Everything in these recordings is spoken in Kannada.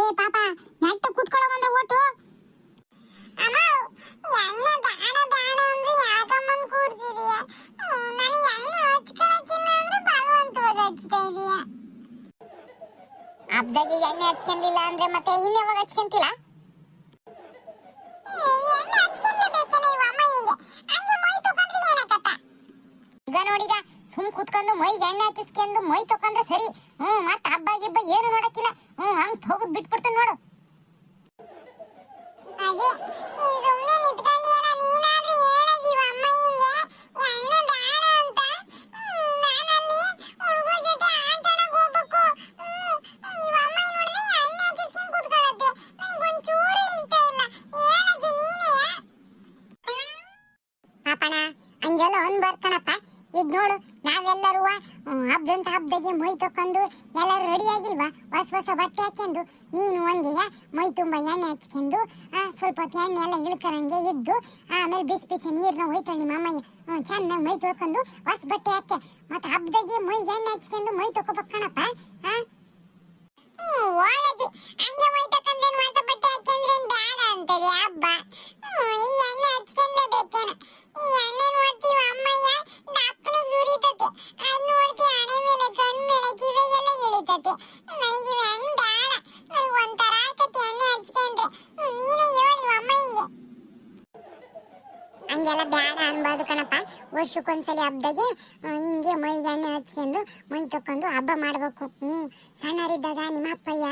ಲೇ ಪಾಪ ನೆಟ್ಟ ಕೂತ್ಕೊಳ್ಳೋ ಬಂದ್ರೆ ಓಟು ಅಮ್ಮ ಎಣ್ಣೆ ಬೇಡ ಬೇಡ ಅಂದ್ರೆ ಯಾಕಮ್ಮನ್ ಕೂರ್ಸಿದೀಯ ನನಗೆ ಎಣ್ಣೆ ಹಚ್ಕೊಳಕ್ಕಿಲ್ಲ ಅಂದ್ರೆ ಬಲವಂತವಾಗಿ ಹಚ್ತಾ ಇದೀಯ ಹಬ್ದಾಗೆ ಎಣ್ಣೆ ಹಚ್ಕೊಂಡಿಲ್ಲ ಅಂದ್ರೆ ಮತ್ತೆ ಇನ್ಯಾವಾಗ ಹಚ್ಕೊಂತಿಲ್ಲ ಎಣ್ಣೆ ಹಚ್ಕೊಂಡ್ಲೇಬೇಕೇನೆ ಇವ ಅಮ್ಮ ಹಿಂಗೆ ಹಂಗೆ ಮೈ ತಗೊಂಡ್ರೆ ಏನಾಗತ್ತ ಈಗ ನೋಡಿಗ ಸುಮ್ ಕುತ್ಕೊಂಡು ಮೈಗೆ ಎಣ್ಣೆ ಹಚ್ಚಿಸ್ಕೊಂಡು ಮೈ ತಕೊಂಡ್ರೆ ಸರಿ ಮತ್ತೆ ಹಬ್ಬ ಗಿಬ್ಬ ಏನು ನೋಡಕ್ಕಿಲ್ಲ ಹಂಗ್ ಹೋಗುದ್ ಬಿಟ್ಬಿಡ್ತೀನಿ ನೋಡು ಅದೇ ನೀನ್ ಸುಮ್ನೆ ನಿಂತ್ಕೊಂಡಿಯಲ್ಲ ನೀನಾದ್ರೂ ಹೇಳದಿವ ಅಮ್ಮ ಹಿಂಗೆ ಎಣ್ಣೆ ಬೇಡ ಅಂತ ನಾನಲ್ಲಿ ಹುಡುಗರ ಜೊತೆ ಆಟ ಆಡಕ್ ಹೋಗ್ಬೇಕು ಇವ ಅಮ್ಮ ನೋಡಿದ್ರೆ ಎಣ್ಣೆ ಹಚ್ಚಿಸ್ಕೊಂಡು ಕೂತ್ಕೊಳ್ಳತ್ತೆ ನನಗೊಂಚೂರು ಇಷ್ಟ ಇಲ್ಲ ಹೇಳದೆ ನೀನೇ ಪಾಪಣ ಹಂಗೆಲ್ಲ ಅನ್ಬಾರ್ದು ಕಣಪ್ಪ ಈಗ ನೋಡು ನಾವೆಲ್ಲರೂ ಹಬ್ಬದಂತ ಹಬ್ಬದಾಗೆ ಮೈ ತಕೊಂಡು ಎಲ್ಲರೂ ರೆಡಿ ಆಗಿಲ್ವಾ ಹೊಸ ಹೊಸ ಬಟ್ಟೆ ಹಾಕೊಂಡು ನೀನು ಒಂದಿಗೆ ಮೈ ತುಂಬ ಎಣ್ಣೆ ಹಚ್ಕೊಂಡು ಸ್ವಲ್ಪ ಹೊತ್ತು ಎಣ್ಣೆ ಎಲ್ಲ ಇಳ್ಕರಂಗೆ ಇದ್ದು ಆಮೇಲೆ ಬಿಸಿ ಬಿಸಿ ನೀರನ್ನ ಹೋಯ್ತಾಳೆ ನಿಮ್ಮ ಅಮ್ಮಯ್ಯ ಚೆನ್ನಾಗಿ ಮೈ ತೊಳ್ಕೊಂಡು ಹೊಸ ಬಟ್ಟೆ ಹಾಕಿ ಮತ್ತೆ ಹಬ್ಬದಾಗೆ ಮೈ ಎಣ್ಣೆ ಹಚ್ಕೊಂಡು ಮೈ ತಗೋಬೇಕು ಕಣಪ್ಪ ಒಳಗೆ ಹಂಗೆ ಮೈ ತಕೊಂಡೇನು ಹೊಸ ಬಟ್ಟೆ ಹಾಕೊಂಡ್ರೆ ಬೇಡ ಅಂತದೆ ಹಬ್ಬ ಈ ಎಣ್ಣೆ ಹಚ್ಕೊಂಡ್ಲೇಬೇಕೇನ ಈ ಎಣ್ಣೆ ನೋಡ್ತೀವ ಅಮ್ಮಯ್ಯ ದಪ್ಪನೆ ಸುರಿತತೆ ಅದ್ ನೋಡ್ತೀವಿ ಹಣೆ ಮೇಲೆ ಕಣ್ ಮೇಲೆ ಕಿವಿಗೆಲ್ಲ ಇಳಿತತೆ ನನಗೆ ಇವ ಹೆಣ್ ಬೇಡ ನನಗೆ ಒಂಥರ ಆಕತಿ ಎಣ್ಣೆ ಹಚ್ಕೊಂಡ್ರೆ ನೀನೇ ಹೇಳಿವ ಅಮ್ಮ ಹಿಂಗೆ ಹಂಗೆಲ್ಲ ಬೇಡ ಅನ್ಬಾರ್ದು ಕಣಪ್ಪ ವರ್ಷಕ್ಕೊಂದ್ಸಲಿ ಹಬ್ಬದಾಗೆ ಹಿಂಗೆ ಮೈಗೆ ಎಣ್ಣೆ ಹಚ್ಕೊಂಡು ಮೈ ತಕೊಂಡು ಹಬ್ಬ ಮಾಡ್ಬೇಕು ಸಣ್ಣರಿದ್ದಾಗ ನಿಮ್ಮ ಅಪ್ಪಯ್ಯ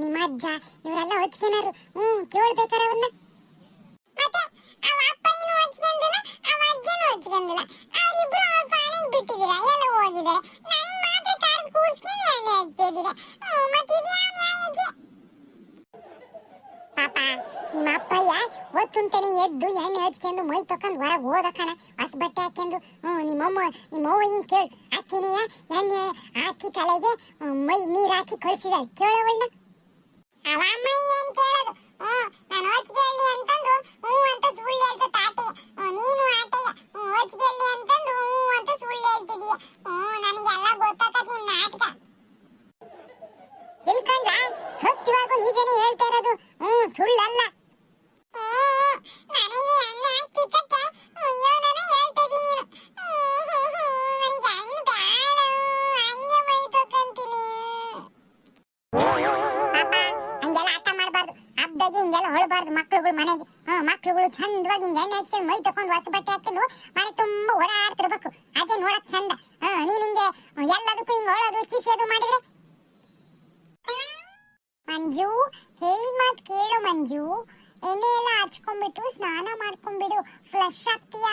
ನಿಮ್ಮ ಅಜ್ಜ ಇವರೆಲ್ಲ ಹಚ್ಕೊನಾರು ಕೇಳ್ಬೇಕಾರ ಅವ್ರನ್ನ ಮತ್ತೆ ಅವ ಅಪ್ಪಯ್ಯನೂ ಹಚ್ಕೊಂಡಿಲ್ಲ ಅವ ಅಜ್ಜನೂ ಹಚ್ಕೊಂಡಿಲ್ಲ ಅವರಿಬ್ರು ಅವ್ರ ಪಾಣಿಗೆ ಬಿಟ್ಟಿದ್ದೀರಾ ಎಲ್ಲ ಹೋಗಿದ್ದಾರೆ ನನಗೆ ಮಾತ್ರ ಕರೆದು ಕೂರ್ಸ್ಕೊಂಡು ಎಣ್ಣೆ ಹಚ್ತಿದ್ದೀರಾ ಮತ್ತೆ ಇದ್ಯಾವ ನ್ಯಾಯ ಅಜ್ಜಿ ಪಾಪ ನಿಮ್ಮ ಅಪ್ಪಯ್ಯ ಒತ್ತುಂತಾನೆ ಎದ್ದು ಎಣ್ಣೆ ಹಚ್ಕೊಂಡು ಮೈ ತಕೊಂಡು ಹೊರಗೆ ಹೋದ ಕಣ ಹೊಸ ಬಟ್ಟೆ ಹಾಕೊಂಡು ನಿಮ್ಮವ್ವ ಹಿಂಗೆ ಕೇಳು ಅಕ್ಕಿನೆಯ ಎಣ್ಣೆ ಹಾಕಿ ತಲೆಗೆ ಮೈ ನೀರು ಹಾಕಿ ಕಳಿಸಿದಾಳೆ ಕೇಳವಳನ್ನ ಅವ ಅಮ್ಮ ಏನ್ ಕೇಳೋದು ನಾನು ಹೊಚ್ಕೊಳ್ಳಿ ಅಂತಂದು ಅಂತ ಸುಳ್ಳು ಹೇಳ್ತ ತಾಟೆ ನೀನು ಆಟೆಯ ಹೊಚ್ಕೊಳ್ಳಿ ಅಂತಂದು ಅಂತ ಸುಳ್ಳು ಹೇಳ್ತಿದೀಯ ನನಗೆಲ್ಲ ಗೊತ್ತಾಗತ್ ನಿಮ್ ನಾಟಕ ಇಲ್ಕಂಡ ಸತ್ಯವಾಗೂ ನಿಜನೇ ಹೇಳ್ತಾ ಇರೋದು ಸುಳ್ಳಲ್ಲ ನನಗೆ ಎಣ್ಣೆ ಹಾಕ್ತಿದ್ದಕ್ಕೆ ಇವನನ್ನ ಹೇಳ್ತಾ ಇದೀನಿ ನೀನು ನನಗೆ ಎಣ್ಣೆ ಬೇಡ ಹಂಗೆ ಮೈ ತಕೊಂತೀನಿ ಪಾಪ ಹಂಗೆಲ್ಲ ಆಟ ಮಾಡಬಾರ್ದು ಹಬ್ಬದಾಗೆ ಹಿಂಗೆಲ್ಲ ಹೊಳಬಾರ್ದು ಮಕ್ಳುಗಳು ಮನೆಗೆ ಮಕ್ಳುಗಳು ಚಂದವಾಗಿ ಹಿಂಗೆ ಎಣ್ಣೆ ಹಚ್ಕೊಂಡು ಮೈ ತಕೊಂಡು ಹೊಸ ಬಟ್ಟೆ ಹಾಕೊಂಡು ಮನೆ ತುಂಬಾ ಓಡಾಡ್ತಿರ್ಬೇಕು ಅದೇ ನೋಡಕ್ ಚಂದ ನೀನ್ ಹಿಂಗೆ ಎಲ್ಲದಕ್ಕೂ ಹಿಂಗೆ ಹೊಳೋದು ಕಿಸಿಯೋದು ಮಾಡಿದ್ರೆ ಮಂಜು ಹೇಳಿ ಮಾತ್ ಕೇಳು ಮಂಜು ಎಣ್ಣೆ ಎಲ್ಲ ಹಚ್ಕೊಂಡ್ಬಿಟ್ಟು ಸ್ನಾನ ಮಾಡ್ಕೊಂಡ್ಬಿಡು ಫ್ಲಶ್ ಆಗ್ತೀಯಾ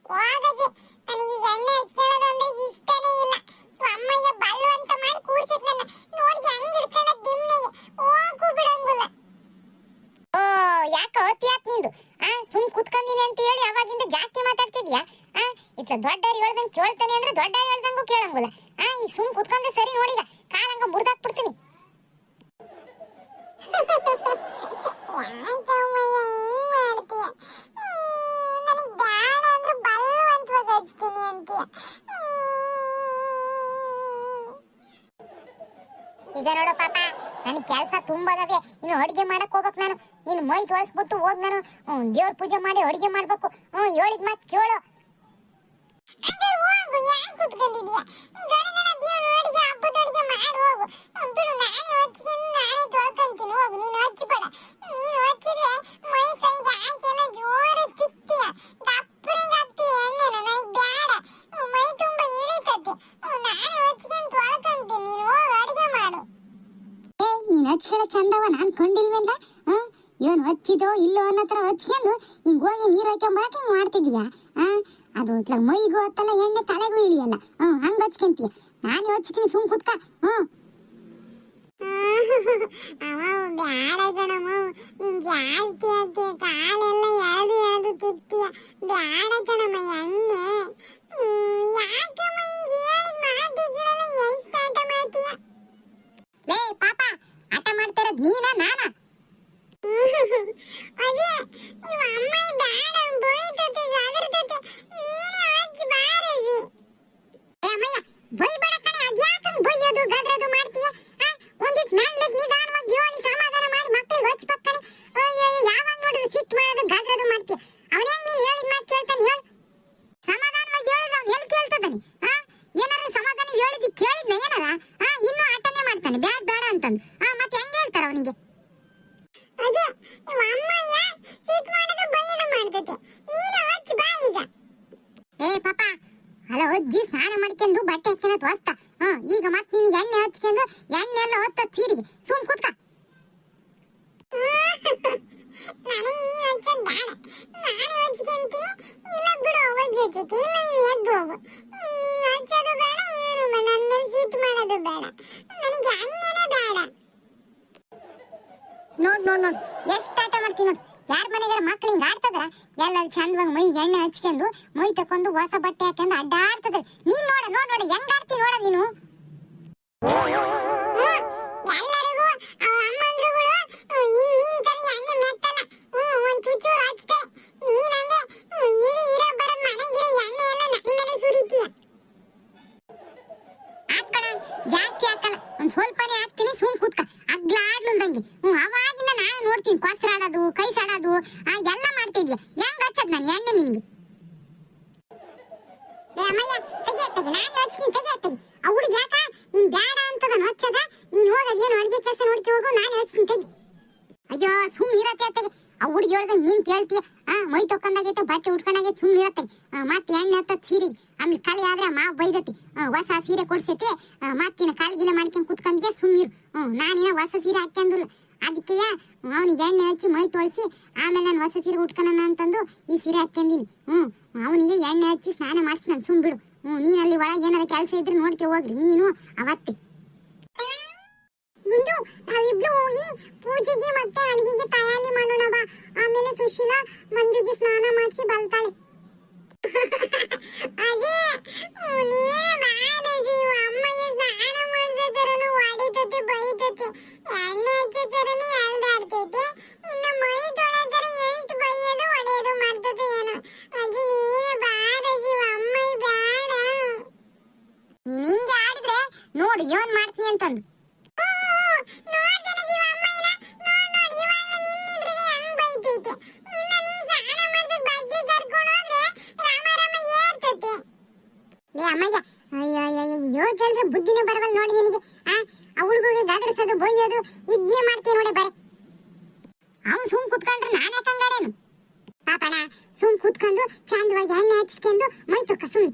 ಹೋಗಜಿ ನನಗೆ ಎಣ್ಣೆ ಹಚ್ಕೊಳ್ಳೋದು ಅಂದ್ರೆ ಇಷ್ಟನೇ ಇಲ್ಲ ಅಮ್ಮಯ್ಯ ಬಲವಂತ ಮಾಡಿ ಕೂರ್ಸಿದ್ ನನ್ನ ನೋಡಿ ಹೆಂಗ್ ಇಡ್ಕೊಂಡ ದಿಮ್ನೆಗೆ ಹೋಗು ಬಿಡಂಗಿಲ್ಲ ಓ ಯಾಕೆ ಅತಿ ಯಾಕೆ ನಿಂದು ಸುಮ್ ಕುತ್ಕೊಂಡಿನಿ ಅಂತ ಹೇಳಿ ಅವಾಗಿಂದ ಜಾಸ್ತಿ ಮಾತಾಡ್ತಿದ್ಯಾ ಇಟ್ಲ ದೊಡ್ಡವ್ರು ಹೇಳ್ದಂಗೆ ಕೇಳ್ತಾನೆ ಅಂದ್ರೆ ದೊಡ್ಡವ್ರು ಹೇಳ್ದಂಗೂ ಕೇಳಂಗಿಲ್ಲ ಈಗ ಸುಮ್ ಕುತ್ಕೊಂಡ್ರೆ ಸರಿ ನೋಡಿಗ ಕಾಲಂಗ ಮುರಿದಾಕ್ಬಿಡ್ತೀನಿ ಯಾಕಮ್ಮಯ್ಯ ಹಿಂಗ್ ಮಾಡ್ತೀಯ ನನಗೆ ಬೇಡ ಅಂದ್ರೆ ಬಲವಂತವಾಗಿ ಹಚ್ತೀನಿ ಅಂತೀಯ ಈಗ ನೋಡು ಪಾಪ ನನಗೆ ಕೆಲಸ ತುಂಬಾ ಅದಾವೆ ಇನ್ನು ಅಡಿಗೆ ಮಾಡಕ್ ಹೋಗ್ಬೇಕು ನಾನು ಇನ್ನು ಮೈ ತೊಳಸ್ಬಿಟ್ಟು ಹೋಗ್ ನಾನು ದೇವ್ರ ಪೂಜೆ ಮಾಡಿ ಅಡಿಗೆ ಮಾಡ್ಬೇಕು ಹೇಳಿದ್ ಮಾತು ಕೇಳು ಅಂದ್ರೆ ಹೋಗು ಯಾಕೆ ಕುತ್ಕೊಂಡಿದ್ಯಾ ಗಣಗಣ ದೇವ್ರ ಅಡಿಗೆ ಹಬ್ಬದ ಅಡಿಗೆ ಮಾಡಿ ಹೋಗು ಬಿಡು ನಾನೇ ಹಚ್ಕೊಂಡು ನಾನೇ ತೊಳ್ಕೊಂತೀನಿ ಹೋಗು ನೀನು ಹಚ್ಚಬೇಡ ನೀನು ಹಚ್ಚಿದ್ರೆ ಮೈ ಕೈಗೆ ಹಾಕೆಲ್ಲ ಜೋರು ತಿಕ್ತೀಯ ದಪ್ಪನಿಗೆ ಹಾಕ್ತೀಯ ಎಣ್ಣೆನ ನನಗೆ ಬೇಡ ಮೈ ತುಂಬ ಇಳಿತತೆ ನಾನೇ ಹಚ್ಕೊಂಡು ತೊಳ್ಕೊಂತೀನಿ ನೀನು ಹೋಗು ಅಡಿಗೆ ಮಾಡು ನೀನ್ ಹಚ್ಕೊಳ್ಳೋ ಚಂದವ ನಾನ್ ಕೊಂಡಿಲ್ವೇಂದ ಇವನ್ ಹಚ್ಚಿದೋ ಇಲ್ಲೋ ಅನ್ನೋ ತರ ಹಚ್ಕೊಂಡು ಹಿಂಗ್ ಹೋಗಿ ನೀರ್ ಹಾಕೊಂಬರಕ್ ಹಿಂಗ್ ಮಾಡ್ತಿದೀಯ ಅದು ಇತ್ಲಾಗ ಮೈಗೂ ಹತ್ತಲ್ಲ ಎಣ್ಣೆ ತಲೆಗೂ ಇಳಿಯಲ್ಲ ಹಂಗ ಹಚ್ಕೊಂತೀಯ ನಾನು ಹಚ್ತೀನಿ ಸುಮ್ ಕುತ್ಕ ಅವ ಬ್ಯಾಡ ಕಣಮ್ಮ ನೀನ್ ಜಾಸ್ತಿ ಆಗ್ತೀಯ ಕಾಲೆಲ್ಲ ಎಳ್ದು ತಿಕ್ತೀಯ ಬ್ಯಾಡ ಕಣಮ್ಮ ಎಣ್ಣೆ ಯಾಕಮ್ಮ ಹಿಂಗೆ ಹೇಳಿದ ಮಾತಿಗೆಲ್ಲ ಎಷ್ಟು ಆಟ ಮಾಡ್ತೀಯ ಲೇ ಪಾಪ ಆಟ ಮಾಡ್ತಾ ಇರೋದ್ ನೀನಾ ನಾನಾ ಅದೇ ಇವ ಅಮ್ಮ ಬ್ಯಾಡ ಬೈತತೆ ಗದರ್ತತೆ ನೀನೇ ಹಚ್ಚಿ ಬಾರಜಿ ಏ ಅಮ್ಮಯ್ಯ ಬೈಬೇಡ ಕಣೆ ಅದ್ಯಾಕಂಗ್ ಬೈಯೋದು ಗದ್ರದು ಮಾಡ್ತೀಯ ಒಂದಿಟ್ ನಲ್ಲದ್ ನಿಧಾನ ಬ್ಯಾಡ್ ಬೇಡ ಅಂತಂದು ಮತ್ತೆ ಹೆಂಗ್ ಹೇಳ್ತಾರ ಅವನಿಗೆ? ಅದೇ ಇವ ಅಮ್ಮಯ್ಯ ಸಿಟ್ ಮಾಡೋದು ಬೈಯೋದು ಮಾಡ್ತೈತೆ. ನೀನು ಹಚ್ಚಿ ಬಾ ಈಗ. ಏ ಪಾಪ ಅಲ್ಲ ಅಜ್ಜಿ ಸ್ನಾನ ಮಾಡ್ಕೊಂಡು ಬಟ್ಟೆ ಹಾಕ್ಯನತ್ ಹೊಸ್ತ ಈಗ ಮತ್ ನಿನಗೆ ಎಣ್ಣೆ ಹಚ್ಕೊಂಡು ಎಣ್ಣೆ ಎಲ್ಲ ಹೊತ್ತ ಸೀರೆಗೆ ಸುಮ್ ಕೂತ್ಕ. ನನಗೆ ನೀನು ಹಚ್ಚೋದು ಬೇಡ. ನಾನು ಹಚ್ಕೊಂತೀನಿ. ಇಲ್ಲ ಬಿಡು ಅವಜ್ಜಿ ಹಚ್ಚಕ್ಕೆ. ಇಲ್ಲ ನೀನು ಎದ್ದು ಹೋಗು. ನೀನು ಹಚ್ಚೋದು ಬೇಡ, ಏನು ಬೇಡ. ನನ್ನ ಮೇಲೆ ಸಿಟ್ ಮಾಡೋದು ಬೇಡ. ನನಗೆ ಎಣ್ಣೆನೇ ಬೇಡ. ನೋಡ್ ಎಷ್ಟು ಆಟ ಮಾಡ್ತೀನಿ ನೋಡ್. ಯಾರ ಮನೆಗಾರ ಮಕ್ಳು ಹಿಂಗ ಆಡ್ತದ್ರ ಎಲ್ಲರೂ ಚಂದವಾಗಿ ಮೈಗೆ ಎಣ್ಣೆ ಹಚ್ಕೊಂಡು ಮೈ ತಕೊಂಡು ಹೊಸ ಬಟ್ಟೆ ಹಾಕೊಂಡು ಅಡ್ಡಾಡ್ತದ್ರ. ನೀನ್ ನೋಡ ಹೆಂಗ್ ಆಡ್ತಿ ನೋಡ ನೀನು. ಎಲ್ಲರಿಗೂ ಅಮ್ಮಂದ್ರುಗಳು ನೀನ್ ತರ ಎಣ್ಣೆ ಮೆತ್ತಲ್ಲ. ಒಂದ್ ಚೂಚೂರು ಹಚ್ತೆ. ನೀನಂಗೆ ಇರೋ ಬರೋ ಮನೆಗಿರೋ ಎಣ್ಣೆ ಎಲ್ಲ ನನ್ನ ಮೇಲೆ ಸುರಿತೀಯ. ಹಾಕಣ ಜಾಸ್ತಿ ಹಾಕಲ್ಲ, ಒಂದ್ ಸ್ವಲ್ಪನೇ ಹಾಕ್ತೀನಿ. ಸುಮ್ ಕೂತ್ಕ ಅಗ್ಲಾಡ್ಲಂದಂಗೆ. ಅವಾಗಿಂದ ನಾನು ನೋಡ್ತೀನಿ ಕೊಸ್ರಾಡೋದು ಕೈ ಸಾಡೋದು ಎಲ್ಲ ಮಾಡ್ತಿದ್ಯಾ. ಹೆಂಗ್ ಹಚ್ಚದ್ ನಾನು ಎಣ್ಣೆ ನಿನ್ಗೆ? ಏ ಅಮ್ಮಯ್ಯ ತೆಗಿ ನಾನು ಹಚ್ತೀನಿ. ತೆಗಿ ಆ ಹುಡುಗಿ ಯಾಕ ನೀನ್ ಬೇಡ ಅಂತದ ಹಚ್ಚದ. ನೀನ್ ಹೋಗೋದೇನು ಅಡಿಗೆ ಕೆಲಸ ನೋಡ್ಕೊ ಹೋಗು. ನಾನು ಹಚ್ತೀನಿ ತೆಗಿ. ಅಯ್ಯೋ ಸುಮ್ ಇರತ್ತೆ ಅತ್ತಗೆ. ಆ ಹುಡುಗಿ ಹೇಳ್ದಂಗ ನೀನ್ ಕೇಳ್ತೀಯ. ಮೈ ತೊಕೊಂಡಾಗೈತೆ ಬಟ್ಟೆ ಉಟ್ಕೊಂಡಾಗೈತೆ ಸುಮ್ ಇರತ್ತೆ. ಮತ್ತೆ ಎಣ್ಣೆ ಹತ್ತತ್ ಸೀರೆಗೆ ಆಮೇಲೆ ಕಲಿ ಆದ್ರೆ ಮಾವ್ ಬೈದತಿ. ಹೊಸ ಸೀರೆ ಕೊಡ್ಸೈತಿ ಮತ್ತಿನ ಕಾಲ್ಗಿಲ ಮಾಡ್ಕೊಂಡ್ ಕುತ್ಕೊಂಡ್ಗೆ ಸುಮ್ ಇರು. ನಾನಿನ ಹೊಸ ಸೀರೆ ಹಾಕ್ಯಂದಿಲ್ಲ. ಅದಕ್ಕೆ ಅವನಿಗೆ ಎಣ್ಣೆ ಹಚ್ಚಿ ಮೈ ತೊಳ್ಸಿ ಆಮೇಲೆ ನಾನು ಹೊಸ ಸೀರೆ ಉಟ್ಕೊಳ್ಳೋಣ ಅಂತಂದು ಈ ಸೀರೆ ಹಾಕ್ಯಂದಿನಿ. ಅವನಿಗೆ ಎಣ್ಣೆ ಹಚ್ಚಿ ಸ್ನಾನ ಮಾಡಿಸಿ ನಾನು ಸುಮ್ ಬಿಡು. ನೀನ್ ಅಲ್ಲಿ ಒಳಗೆ ಏನಾರ ಕೆಲಸ ಇದ್ರೆ ನೋಡ್ಕೆ ಹೋಗ್ರಿ ನೀನು ಅವತ್ತೆ. ಗುಂಡು ನಾವಿಬ್ರು ಹೋಗಿ ಪೂಜೆಗೆ ಮತ್ತೆ ಅಡಿಗೆಗೆ ತಯಾರಿ ಮಾಡೋಣ ಬಾ. ಆಮೇಲೆ ಸುಶೀಲಾ ಮಂಜುಗೆ ಸ್ನಾನ ಮಾಡಿಸಿ ಬರ್ತಾಳೆ. ಅದೇ ನೀನೇ ಬಾರ ಜೀವ. ಅಮ್ಮಯ್ಯ ಸ್ನಾನ ಮಾಡಿಸೋ ತರನು ಹೊಡಿತತೆ ಬೈತತೆ. ಎಣ್ಣೆ ಹಚ್ಚೋ ತರನೇ ಎಳ್ದಾಡ್ತೈತೆ. ಇನ್ನು ಮೈ ತೊಳೆದರೆ ಎಷ್ಟು ಬೈಯೋದು ಹೊಡೆಯೋದು ಮಾಡ್ತತೆ ಏನೋ. ಅದೇ ನೀನೇ ಬಾರ ಜೀವ. ಅಮ್ಮಯ್ಯ ಬೇಡ. ನೀನ್ ಹಿಂಗೆ ಆಡಿದ್ರೆ ನೋಡು ಏನ್ ಮಾಡ್ತೀನಿ ಅಂತಂದು. ನೋಡ್ತೇನೆ ಜೀವ ಅಮ್ಮಯ್ಯನ. ನೋಡ್ ಇವಾಗ ನಿನ್ನಿದ್ರಿಗೆ ಹೆಂಗ್ ಬೈತೈತೆ. ಇನ್ನು ನೀನ್ ಸ್ನಾನ ಮಾಡಿಸಿ ಬಜ್ಜಿ ಕರ್ಕೊಂಡು ಹೋದ್ರೆ ರಾಮ ಏರ್ತತೆ. ಏ ಅಮ್ಮಯ್ಯ ಅಯ್ಯೋ ಕೇಳಿದ್ರೆ ಬುದ್ಧಿನೇ ಬರವಲ್ ನೋಡಿ ನಿನಗೆ. ಆ ಹುಡುಗಿಗೆ ಗದರ್ಸೋದು ಬೊಯ್ಯೋದು ಇದ್ನೇ ಮಾಡ್ತೀನಿ ನೋಡಿ ಬರೀ. ಅವ್ನು ಸುಮ್ ಕುತ್ಕೊಂಡ್ರೆ ನಾನು ಯಾಕಂಗಾಡೇನು? ಪಾಪಣ ಸುಮ್ ಕೂತ್ಕೊಂಡು ಚಂದವಾಗಿ ಎಣ್ಣೆ ಹಚ್ಕೊಂಡು ಮೈ ತೊಕ್ಕ ಸುಮ್.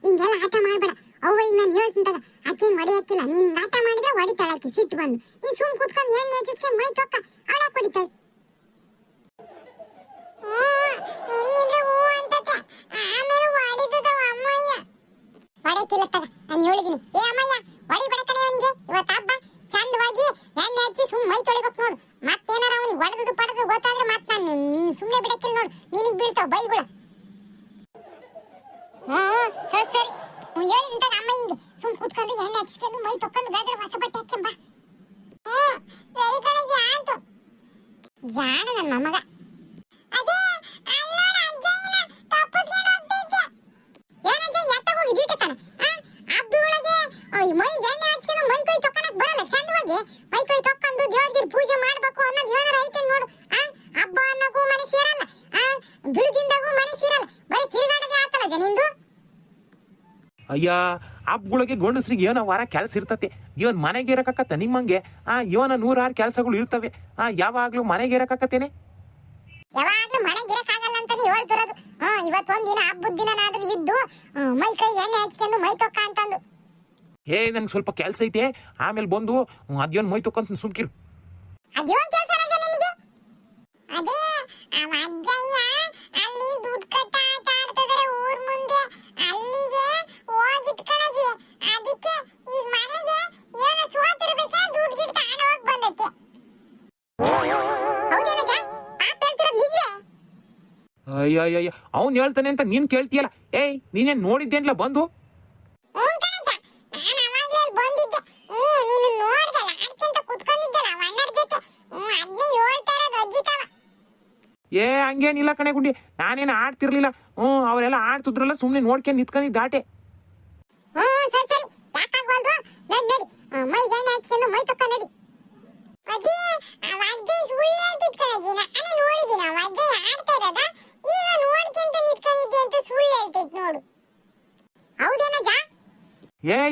ಹಿಂಗೆಲ್ಲ ಆಟ ಮಾಡ್ಬೇಡ. ಅವ್ವ ಈಗ ನಾನು ಹೇಳ್ತಿಂತಾಗ ಆಕೇನ್ ಹೊಡೆಯಕ್ಕಿಲ್ಲ. ನೀನ್ ಹಿಂಗ ಆಟ ಮಾಡಿದ್ರೆ ಹೊಡಿತಾಳಾಕಿ ಸಿಟ್ಟು ಬಂದು. ನೀನ್ ಸುಮ್ ಕೂತ್ಕೊಂಡು ಎಣ್ಣೆ ಹಚ್ಚಿಸ್ಕೊಂಡು ಮೈ ತೊಕ್ಕ ಅವಳಾಕ್ ಹೊಡಿತಾಳೆ. ನಿನ್ನಿದ್ರೆ ಹೂ ಅಂತತೆ. ಆಮೇಲೆ ಹೊಡಿತದವ ಅಮ್ಮಯ್ಯ. ಹೊಡೆಯಕ್ಕಿಲ್ಲ ತಗ ನಾನು ಹೇಳಿದೀನಿ. ಏ ಅಮ್ಮಯ್ಯ ಹೊಡಿಬೇಡ ಕಣೆ ಅವನಿಗೆ. ಇವತ್ತು ಹಬ್ಬ ಚಂದವಾಗಿ ಎಣ್ಣೆ ಹಚ್ಚಿ ಸುಮ್ ಮೈ ತೊಳಿಬೇಕು ನೋಡು. ಮತ್ತೇನಾರ ಅವನಿಗೆ ಹೊಡೆದು ಪಡೆದು ಗೊತ್ತಾದ್ರೆ ಮತ್ತೆ ನಾನು ಸುಮ್ಮನೆ ಬಿಡಕ್ಕಿಲ್ಲ ನೋಡು. ನಿನಗ್ ಬೀಳ್ತಾವ ಬೈಗುಳ. ಸರಿ ಹೇಳಿದಂತಾಗ ಅಮ್ಮ ಹಿಂಗೆ ಸುಮ್ ಕೂತ್ಕೊಂಡು ಎಣ್ಣೆ ಹಚ್ಕೊಂಡು ಮೈ ತೊಕೊಂಡು ಗಡ್ಡ ಹೊಸ ಬಟ್ಟೆ ಹಾಕ್ಕೊಂಬ. ಸರಿ ಕಣಜಿ ಆಯ್ತು. ಜಾಣ ನನ್ನ ಮಗ. ಅದೇ ಅಲ್ಲೋಡ ಅಜ್ಜಯ್ಯನ ತಪ್ಪಿಸ್ಕೊಂಡು ಹೋಗ್ತೈತೆ. ಏನಜ್ಜ ಎತ್ತ ಹೋಗಿ ದೀಟತಾನ. ಹಬ್ಬದ ಒಳಗೆ ಮೈಗೆ ಎಣ್ಣೆ ಹಚ್ಕೊಂಡು ಮೈ ಕೈ ತೊಕೊಳಕ್ ಬರಲ್ಲ. ಚಂದವಾಗಿ ಮೈ ಕೈ ತೊಕೊಂಡು ದೇವ್ರಿಗೆ ಪೂಜೆ ಮಾಡ್ಬೇಕು ಅನ್ನೋದು ಏನಾರ ಐತೆ ನೋಡು. ಹಬ್ಬ ಅನ್ನೋಕ್ಕೂ ಮನೆ ಸೇರಲ್ಲ. ಬಿಡುದಿಂದಾಗೂ ಮನೆ ಸೇರಲ್ಲ. ಬರೀ ತಿರುಗಾಡೋದೇ ಆತಲ್ಲ ನಿಂದು. ಅಯ್ಯ ಹಬ್ಬಗಳಿಗೆ ಗಂಡಸ್ರಿಗೆ ಏನೋ ವಾರ ಕೆಲಸ ಇರ್ತತೆ. ಇವನ್ ಮನೆಗೆ ಇರಕತ್ತ ನಿಮ್ಮಂಗೆ ಇವನ 106 ಕೆಲಸಗಳು ಇರ್ತವೆ. ಯಾವಾಗ್ಲೂ ಮನೆಗೆ ಇರಕತ್ತೇನೆ. ಯಾವಾಗ್ಲೂ ಮನೆಗೆ ಇರಕ್ಕಾಗಲ್ಲ ಅಂತಾನೆ ಹೇಳ್ತಿರೋದು. ಇವತ್ತೊಂದಿನ ಹಬ್ಬದ ದಿನನಾದ್ರೂ ಇದ್ದು ಮೈ ಕೈ ಎಣ್ಣೆ ಹಚ್ಕೊಂಡು ಮೈ ತೊಕ್ಕ ಅಂತಂದು. ನನ್ಗೆ ಸ್ವಲ್ಪ ಕೆಲಸ ಐತೆ ಆಮೇಲೆ ಬಂದು ಅದೇನ್ ಮೈ ತೊಕ್ಕಂತ ಸುಮ್ಕಿರು. ಅದೇನ್ ಕೆಲಸ ನಿನಗೆ? ಅದೇ ಅವ ಅಜ್ಜಯ್ಯ ಅಲ್ಲಿ ದುಡ್ಡು ಕಟ್ಟ ಆಟ ಆಡ್ತಿದಾರೆ ಊರ್ ಮುಂದೆ. ಅಲ್ಲಿಗೆ ಹೋಗಿದ್ ಕಣಜಿ. ಅದಕ್ಕೆ ಈಗ ಮನೆಗೆ ಏನೋ ಸೋತಿರ್ಬೇಕೆ ದುಡ್ಡು ಗಿಡ್ ತಾಣ ಹೋಗಿ ಬಂದತ್ತೆ. ಹೌದೇನಜ? ಪಾಪ ಹೇಳ್ತಿರೋದು ನಿಜವೇ? ಅಯ್ಯ ಅವ್ನು ಹೇಳ್ತಾನೆ ಅಂತ ನೀನ್ ಕೇಳ್ತೀಯಲ್ಲ. ನೀನೇನ್ ನೋಡಿದ್ದೇನ್ಲ ಬಂದು? ಹಂಗೇನಿಲ್ಲ ಕಣೆ ಗುಂಡಿ. ನಾನೇನು ಆಡ್ತಿರ್ಲಿಲ್ಲ. ಅವರೆಲ್ಲ ಆಡ್ತಿದ್ರಲ್ಲ ಸುಮ್ನೆ ನೋಡ್ಕೊಂಡು ನಿಂತ್ಕೊಂಡಿದ್ದ ದಾಟೆ.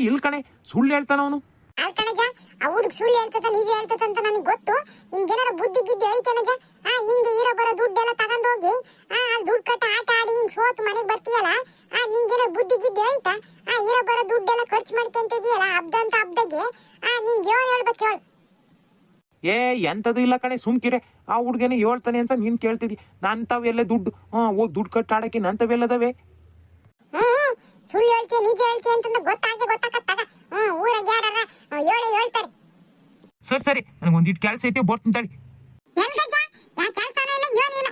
ಇಲ್ ಕಣೆ ಸುಳ್ಳು ಹೇಳ್ತಾನ ಅವನು. ಹುಡುಗ ಸುಳ್ಳು ಹೇಳ್ತದ ನಿಜ ಹೇಳ್ತದ ಅಂತ ನನಗೆ ಗೊತ್ತು. ನಿಮ್ಗೇನಾರ ಬುದ್ಧಿ ಗಿದ್ದಿ ಐತೇನಜ? ಹಿಂಗೆ ಇರೋ ಬರೋ ದುಡ್ಡೆಲ್ಲ ತಗೊಂಡೋಗಿ ಅಲ್ಲಿ ದುಡ್ಡು ಕಟ್ಟ ಆಟ ಆಡಿ ಹಿಂಗೆ ಸೋತು ಮನೆಗೆ ಬರ್ತೀಯಲ್ಲ, ನಿಂಗೇನಾರ ಬುದ್ಧಿ ಗಿದ್ದಿ ಐತಾ? ಇರೋ ಬರೋ ದುಡ್ಡೆಲ್ಲ ಖರ್ಚು ಮಾಡ್ಕೊಂತಿದೀಯಲ್ಲ ಹಬ್ದಾಗೆ. ನಿಂಗೆ ಏನು ಹೇಳ್ಬೇಕು ಹೇಳು? ಏ ಎಂಥದ್ದು ಇಲ್ಲ ಕಣೆ, ಸುಮ್ಕಿರೆ. ಆ ಹುಡುಗನೇ ಹೇಳ್ತಾನೆ ಅಂತ ನೀನು ಕೇಳ್ತಿದ್ದಿ. ನಂತವೆಲ್ಲ ದುಡ್ಡು ಹೋಗಿ ದುಡ್ಡು ಕಟ್ಟ ಆಡಕ್ಕೆ ನಂತವೆಲ್ಲದವೆ. ಸುಳ್ಳು ಹೇಳ್ತೀಯ ನಿಜ ಹೇಳ್ತೀಯ ಅಂತಂದ್ರೆ ಗೊತ್ತಾಗತ್ತಾಗ. ಊರಾಗ ಯಾರ ಹೇಳ್ತಾರೆ. ಸರಿ ನನಗೊಂದಿಟ್ಟು ಕೆಲಸ ಐತೆ, ಬರ್ತೀನಿ ತಡಿ. ಎಲ್ಗಜ್ಜ? ಯಾ ಕೆಲಸನೂ ಇಲ್ಲ ಏನಿಲ್ಲ.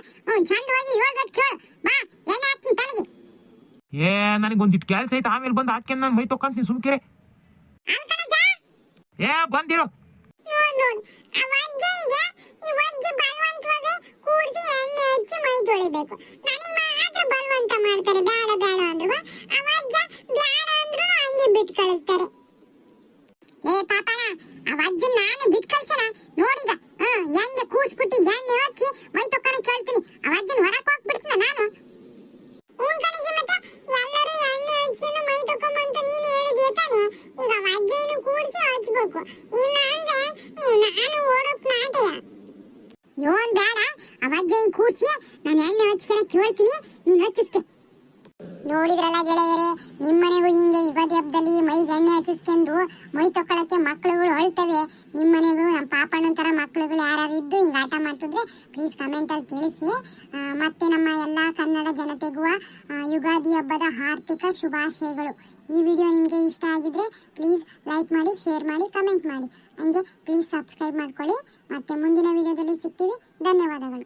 ಚಂದವಾಗಿ ಹೇಳ್ದಟ್ ಕೇಳು. ಬಾ ಎಣ್ಣೆ ಹಾಕ್ತೀನಿ ತಲೆಗೆ. ಏ ನನಗೊಂದಿಟ್ಟು ಕೆಲಸ ಐತೆ, ಆಮೇಲೆ ಬಂದು ಹಾಕ್ಯಂಡ್ ನಾನು ಮೈ ತೊಕೊಂತೀನಿ, ಸುಮ್ಕಿರೆ. ಅಲ್ಕಣಜ್ಜ? ಏ ಬಂದಿರೋ. ನೋಡು ಅವಜ್ಜಿಗೆ ಇವಜ್ಜಿ ಬಲವಂತವಾಗಿ ಕೂಡಿಸಿ ಎಣ್ಣೆ ಹಚ್ಚಿ ಮೈ ತೊಳಿಬೇಕು. ನನಗೆ ಮಾತ್ರ ಬಲವಂತ ಮಾಡ್ತಾರೆ, ಬೇಡ ಅಂದ್ರು. ಅವಜ್ಜ ಬೇಡ ಅಂದ್ರು ಹಂಗೆ ಬಿಟ್ಟು ಕಳಿಸ್ತಾರೆ. ಏ ಪಾಪಣ, ಅವಜ್ಜಿ ನಾನು ಬಿಟ್ಟು ಕಳ್ಸಣ ನೋಡಿದ. ಹೆಂಗೆ ಕೂಸ್ಬಿಟ್ಟು ಎಣ್ಣೆ ಹಚ್ಚಿ ಮೈ ತೊಕ್ಕನ ಕೇಳ್ತೀನಿ. ಅವಜ್ಜನ್ ಹೊರಕ್ಕೆ ಹೋಗ್ಬಿಡ್ತೀನ ನಾನು. ಕಣಜಿ, ಮತ್ತೆ ಎಲ್ಲರೂ ಎಣ್ಣೆ ಹಚ್ಚಿ ಮೈ ತೊಕೊಂಬಂತ ನೀನು ಹೇಳಿದ್ಯಾ ತಾನೆ? ಈಗ ಅವಜ್ಜಿಯನ್ನು ಕೂಡಿಸಿ ಹಚ್ಬೇಕು, ಇಲ್ಲ ಅಂದ್ರೆ ನಾನು ಓಡೋಕ್ ನಾಟೆಯ. ಯೋನ್ ಬೇಡ, ಅವಜ್ಜಿಯನ್ನು ಕೂಡಿಸಿ ನಾನು ಎಣ್ಣೆ ಹಚ್ಚಿನ ಕೇಳ್ತೀನಿ, ನೀನು ಹಚ್ಚಿಸ್ಕೆ. ನೋಡಿದ್ರಲ್ಲ ಗೆಳೆಯರೇ, ನಿಮ್ಮನೆಗೂ ಹಿಂಗೆ ಯುಗಾದಿ ಹಬ್ಬದಲ್ಲಿ ಮೈಗೆ ಎಣ್ಣೆ ಹಚ್ಚಿಸ್ಕೊಂಡು ಮೈ ತೊಗೊಳಕ್ಕೆ ಮಕ್ಕಳುಗಳು ಅಳ್ತವೆ. ನಿಮ್ಮನೆಗೂ ನಮ್ಮ ಪಾಪಣ್ಣನ ಥರ ಮಕ್ಕಳುಗಳು ಯಾರು ಇದ್ದು ಹಿಂಗೆ ಆಟ ಮಾಡ್ತಿದ್ರೆ ಪ್ಲೀಸ್ ಕಮೆಂಟಲ್ಲಿ ತಿಳಿಸಿ. ಮತ್ತೆ ನಮ್ಮ ಎಲ್ಲ ಕನ್ನಡ ಜನತೆಗೂ ಯುಗಾದಿ ಹಬ್ಬದ ಆರ್ಥಿಕ ಶುಭಾಶಯಗಳು. ಈ ವಿಡಿಯೋ ನಿಮಗೆ ಇಷ್ಟ ಆಗಿದ್ರೆ ಪ್ಲೀಸ್ ಲೈಕ್ ಮಾಡಿ, ಶೇರ್ ಮಾಡಿ, ಕಮೆಂಟ್ ಮಾಡಿ. ಹಂಗೆ ಪ್ಲೀಸ್ ಸಬ್ಸ್ಕ್ರೈಬ್ ಮಾಡ್ಕೊಳ್ಳಿ. ಮತ್ತೆ ಮುಂದಿನ ವಿಡಿಯೋದಲ್ಲಿ ಸಿಗ್ತೀವಿ. ಧನ್ಯವಾದಗಳು.